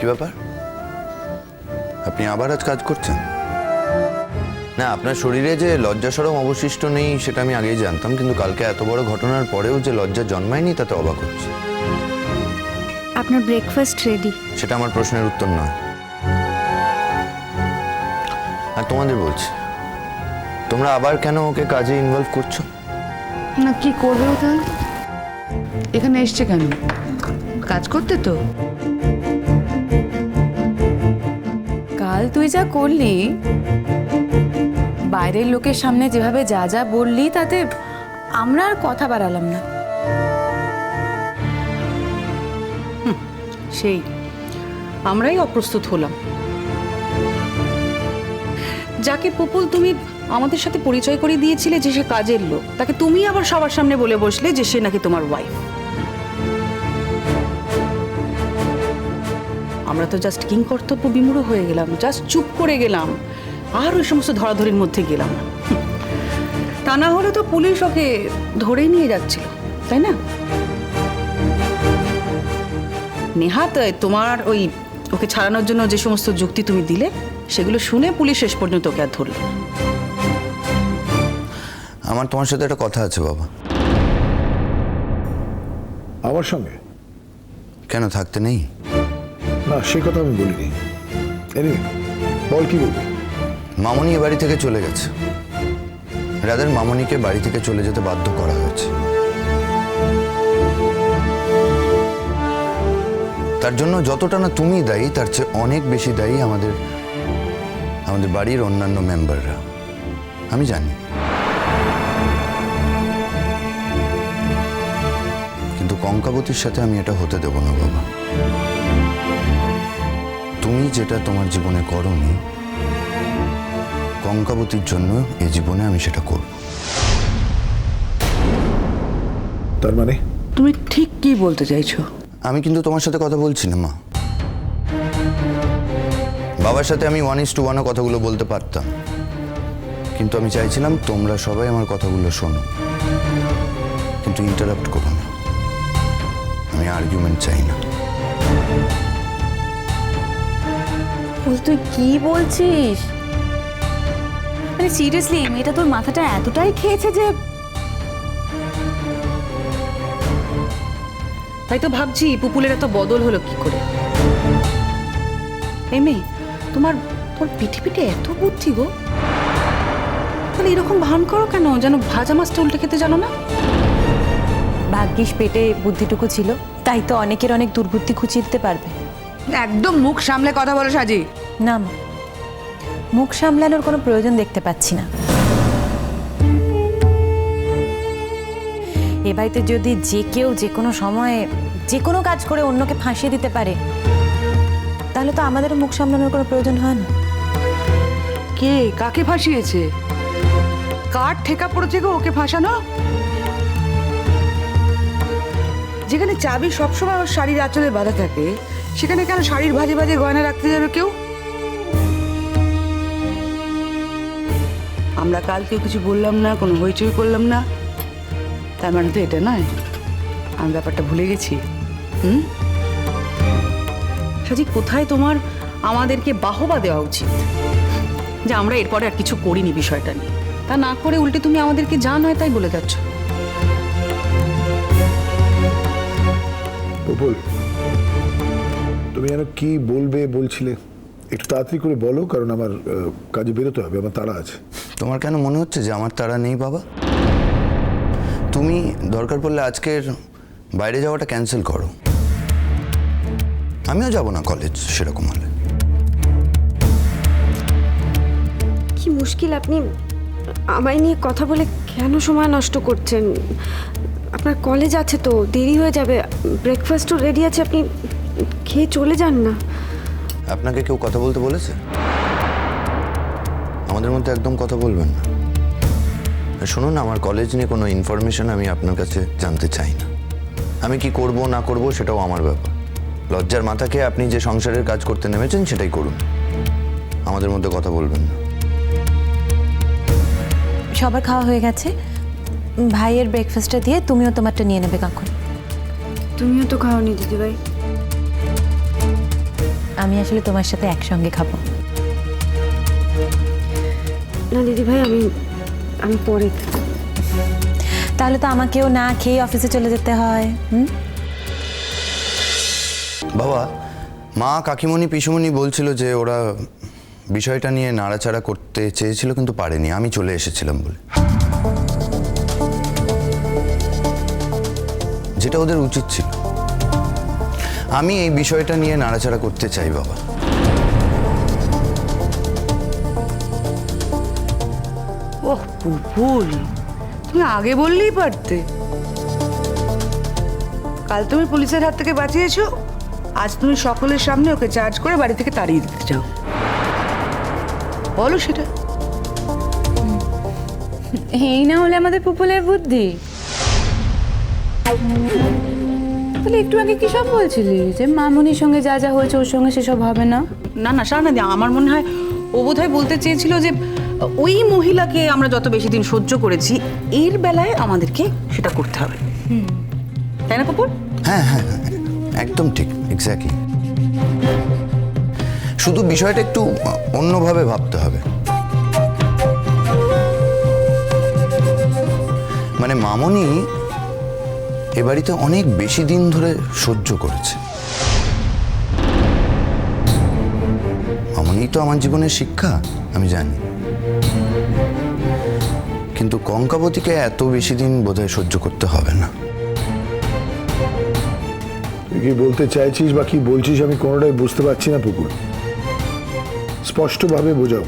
ব্যাপার? আপনি আবার আজ কাজ করছেন? না, আপনার শরীরে যে লজ্জা শরম অবশিষ্ট নেই সেটা আমি আগেই জানতাম, কিন্তু কালকে এত বড় ঘটনার পরেও যে লজ্জা জন্মায়নি তাতে অবাক হচ্ছে। আপনার ব্রেকফাস্ট রেডি। সেটা আমার প্রশ্নের উত্তর নয়। আর তোমাদের বলছি, তোমরা আবার কেন ওকে কাজে ইনভলভ করছো? না, কি করবে ও তাহলে? এখানে এসছে কেন? কাজ করতে তো। কাল তুই যা করলি, বাইরের লোকের সামনে যেভাবে যা যা বললি, তাতে আমরা আর কথা বাড়ালাম না। সেই আমরাই অপ্রস্তুত হলাম। যাকে পুপুল তুমি আমাদের সাথে পরিচয় করে দিয়েছিলে যে সে কাজের লোক, তাকে তুমি আবার সবার সামনে বলে বসলে যে সে নাকি তোমার ওয়াইফ। আমরা তো জাস্ট কিং কর্তব্য বিমূঢ় হয়ে গেলাম, জাস্ট চুপ করে গেলাম, আর ওই সমস্ত ধরাধরির মধ্যে গেলাম না। তা না হলে তো পুলিশ ওকে ধরেই নিয়ে যাচ্ছিল, তাই না? নেহাত তোমার ওই ওকে ছাড়ানোর জন্য যে সমস্ত যুক্তি তুমি দিলে, সেগুলো শুনে পুলিশ শেষ পর্যন্ত ওকে আর ধরল। আমার তোমার সাথে একটা কথা আছে বাবা। আমার সঙ্গে? কেন, থাকতে নেই? না, সে কথা আমি বলিনি। এনিওয়ে, বল কি বলবি? মামনি এ বাড়ি থেকে চলে গেছে। রাদের মামনিকে বাড়ি থেকে চলে যেতে বাধ্য করা হয়েছে। তার জন্য যতটা না তুমি দায়ী, তার চেয়ে অনেক বেশি দায়ী আমাদের বাড়ির অন্যান্য মেম্বাররা। আমি জানি, কিন্তু কঙ্কাবতীর সাথে আমি এটা হতে দেব না বাবা। তুমি যেটা তোমার জীবনে করোনি, কঙ্কাবতীর জন্য এই জীবনে আমি সেটা করব। তার মানে? তুমি ঠিক কি বলতে চাইছো? আমি কিন্তু তোমার সাথে কথা বলছি না মা। বাবার সাথে আমি 1:1 কথাগুলো বলতে পারতাম, কিন্তু আমি চাইছিলাম তোমরা সবাই আমার কথাগুলো শোনো, কিন্তু ইন্টারাপ্ট করো না। আমি আর্গুমেন্ট চাই না। তুই কি বলছিস? মানে সিরিয়াসলি, মেয়েটা তোর মাথাটা এতটাই খেয়েছে যে... তাই তো ভাবছি পুপুলের এত বদল হলো কি করে। এই মেয়ে, তোর পিঠে পিঠে এত বুদ্ধি গো, তাহলে এরকম ভান করো কেন? যেন ভাজা মাছটা উল্টে খেতে জানো না? ভাগ্যিস পেটে বুদ্ধিটুকু ছিল, তাই তো অনেকের অনেক দুর্বুদ্ধি খুঁচিয়ে দিতে পারবে। একদম মুখ সামলে কথা বলো সাজি। না মা, মুখ সামলানোর কোনো প্রয়োজন দেখতে পাচ্ছি না। এ বাড়িতে যদি যে কেউ যে কোনো সময়ে যে কোনো কাজ করে অন্যকে ফাঁসিয়ে দিতে পারে, তাহলে তো আমাদের মুখ সামলানোর কোনো প্রয়োজন হয় না। কে কাকে ফাঁসিয়েছে? কার ঠেকা পড়েছে গো ওকে ফাঁসানো? যেখানে চাবি সবসময় ওর শাড়ির আঁচলে বাঁধা থাকে, সেখানে কেন শাড়ির ভাজে ভাজে গয়না রাখতে যাবে কেউ? আমরা কাল কেউ কিছু বললাম না, কোনো হইচই করলাম না, তার মানে তো এটা নয় আমি ব্যাপারটা ভুলে গেছি। সাজি, কোথায় তোমার আমাদেরকে বাহবা দেওয়া উচিত যে আমরা এরপরে আর কিছু করিনি বিষয়টা নিয়ে, তা না করে উল্টে তুমি আমাদেরকে যা নয় তাই বলে যাচ্ছ। পুপুল, তুমি যেন কি বলবে বলছিলে, একটু তাড়াতাড়ি করে বলো, কারণ আমার কাজে বেরোতে হবে, আমার তাড়া আছে। তোমার কেন মনে হচ্ছে যে আমার তাড়া নেই বাবা? তুমি দরকার পড়লে আজকের বাইরে যাওয়াটা ক্যান্সেল করো, আমিও যাব না কলেজ সেরকম হলে। কি মুশকিল, আপনি আমায় নিয়ে কথা বলে কেন সময় নষ্ট করছেন? আপনার কলেজ আছে তো, দেরি হয়ে যাবে, ব্রেকফাস্টও রেডি আছে, আপনি খেয়ে চলে যান না। আপনাকে কেউ কথা বলতে বলেছে? আমাদের মধ্যে একদম কথা বলবেন না। শুনুন, আমার কলেজ নিয়ে কোনো ইনফরমেশন আমি আপনার কাছে জানতে চাই না। আমি কি করব না করব সেটাও আমার ব্যাপার। লজ্জার মাথা খেয়ে আপনি যে সংসারের কাজ করতে নেমেছেন সেটাই করুন, আমাদের মধ্যে কথা বলবেন না। সবার খাওয়া হয়ে গেছে, ভাইয়ের ব্রেকফাস্টটা দিয়ে তুমিও তোমারটা নিয়ে নেবে কখন। তুমিও তো খাওনি দিদিভাই। আমি আসলে তোমার সাথে একসঙ্গে খাবো। না দিদিভাই, আমি পরে। তাহলে তো আমাকেও না খেয়ে অফিসে চলে যেতে হয়। বাবা, মা, কাকিমণি, পিসুমণি বলছিল যে ওরা বিষয়টা নিয়ে নাড়াচাড়া করতে চেয়েছিল কিন্তু পারেনি, আমি চলে এসেছিলাম বলে। যেটা ওদের উচিত ছিল। আমি এই বিষয়টা নিয়ে নাড়াচাড়া করতে চাই বাবা। ওহ পুপুল, তুমি আগে বললেই পারতে। কাল তুমি পুলিশের হাত থেকে বাঁচিয়েছো, আজ তুমি সকলের সামনে ওকে চার্জ করে বাড়ি থেকে তাড়িয়ে দিতে চাও। বলো সেটা। এই না হলে আমাদের পুপুলের বুদ্ধি। তাহলে একটু আগে কি সব বলছিলি যে মামুনির সঙ্গে যা যা হয়েছে ওর সঙ্গে সেসব হবে না? না না শাহনাদি, আমার মনে হয় ও বোধহয় বলতে চেয়েছিল যে ওই মহিলাকে আমরা যত বেশি দিন সহ্য করেছি, এর বেলায় আমাদেরকে সেটা করতে হবে, তাই না পুপুল? হ্যাঁ হ্যাঁ হ্যাঁ, একদম ঠিক, এক্স্যাক্টলি। শুধু বিষয়টা একটু অন্যভাবে ভাবতে হবে। মানে মামনি এ বাড়িতে অনেক বেশি দিন ধরে সহ্য করেছে। মামনি তো আমার জীবনের শিক্ষা, আমি জানি। কিন্তু কঙ্কাবতীকে এত বেশি দিন বোধহয় সহ্য করতে হবে না। তুই কি বলতে চাইছিস বা কি বলছিস আমি কোনোটাই বুঝতে পারছি না পুকুর। স্পষ্টভাবে বোঝাও।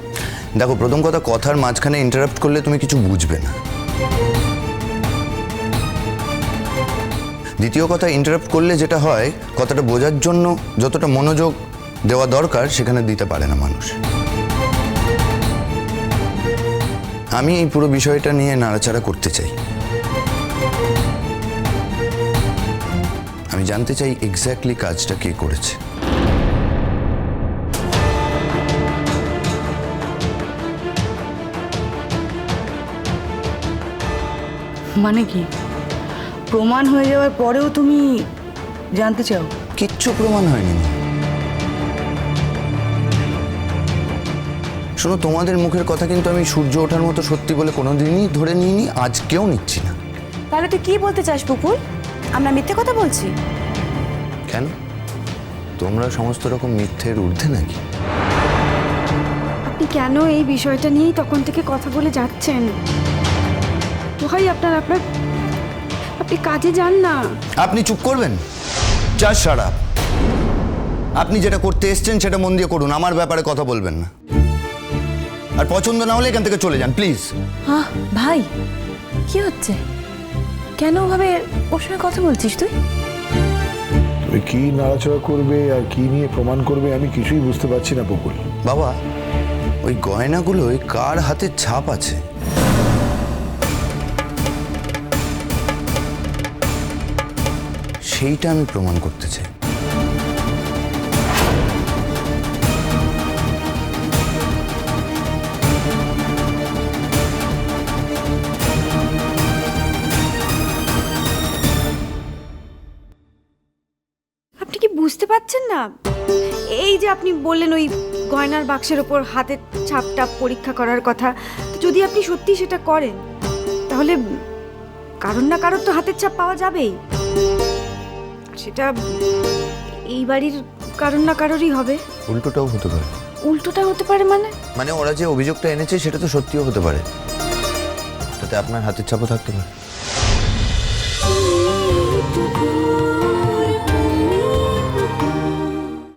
দেখো, প্রথম কথা, কথার মাঝখানে ইন্টারাপ্ট করলে তুমি কিছু বুঝবে না। দ্বিতীয় কথা, ইন্টারাপ্ট করলে যেটা হয়, কথাটা বোঝার জন্য যতটা মনোযোগ দেওয়া দরকার সেখানে দিতে পারে না মানুষ। আমি এই পুরো বিষয়টা নিয়ে নাড়াচাড়া করতে চাই। আমি জানতে চাই এক্স্যাক্টলি কাজটা কে করেছে। মানে কি, প্রমাণ হয়ে যাওয়ার পরেও তুমি জানতে চাও? কিচ্ছু প্রমাণ হয়নি। শোনো, তোমাদের মুখের কথা কিন্তু আমি সূর্য ওঠার মতো সত্যি বলে কোনোদিনই ধরে নিইনি, আজকেও নিচ্ছি না। তাহলে তুই কি বলতে চাস পুপুল? আমরা মিথ্যে কথা বলছি? কেন? তোমরা সমস্ত রকম মিথ্যের ঊর্ধ্বে নাকি? আপনি কেন এই বিষয়টা নিয়েই তখন থেকে কথা বলে যাচ্ছেন? ভাই, আপনি কাজে যান না। আপনি চুপ করবেন? Just shut up. আপনি যেটা করতে এসছেন সেটা মন দিয়ে করুন, আমার ব্যাপারে কথা বলবেন না। আর পছন্দ না হলে এখান থেকে চলে যান প্লিজ। হ্যাঁ ভাই, কি হচ্ছে? কেন ভাবে ওর সঙ্গে কথা বলছিস তুই? তুমি কি নাড়াচাড়া করবে আর কি নিয়ে প্রমাণ করবে আমি কিছুই বুঝতে পারছি না পুকুর। বাবা, ওই গয়নাগুলোয় কার হাতের ছাপ আছে? সেইটা আমি প্রমাণ করতে চাই। আপনি কি বুঝতে পারছেন না? এই যে আপনি বললেন ওই গয়নার বাক্সের ওপর হাতের ছাপটা পরীক্ষা করার কথা, তো যদি আপনি সত্যি সেটা করেন তাহলে কারোর না কারোর তো হাতের ছাপ পাওয়া যাবেই। সেটা এই বাড়ির কারোর না কারোরই হবে। উল্টোটাও হতে পারে। উল্টোটা হতে পারে মানে ওরা যে অভিযোগটা এনেছে সেটা তো সত্যিও হতে পারে, তাতে আপনার হাতের ছাপও থাকতে পারে।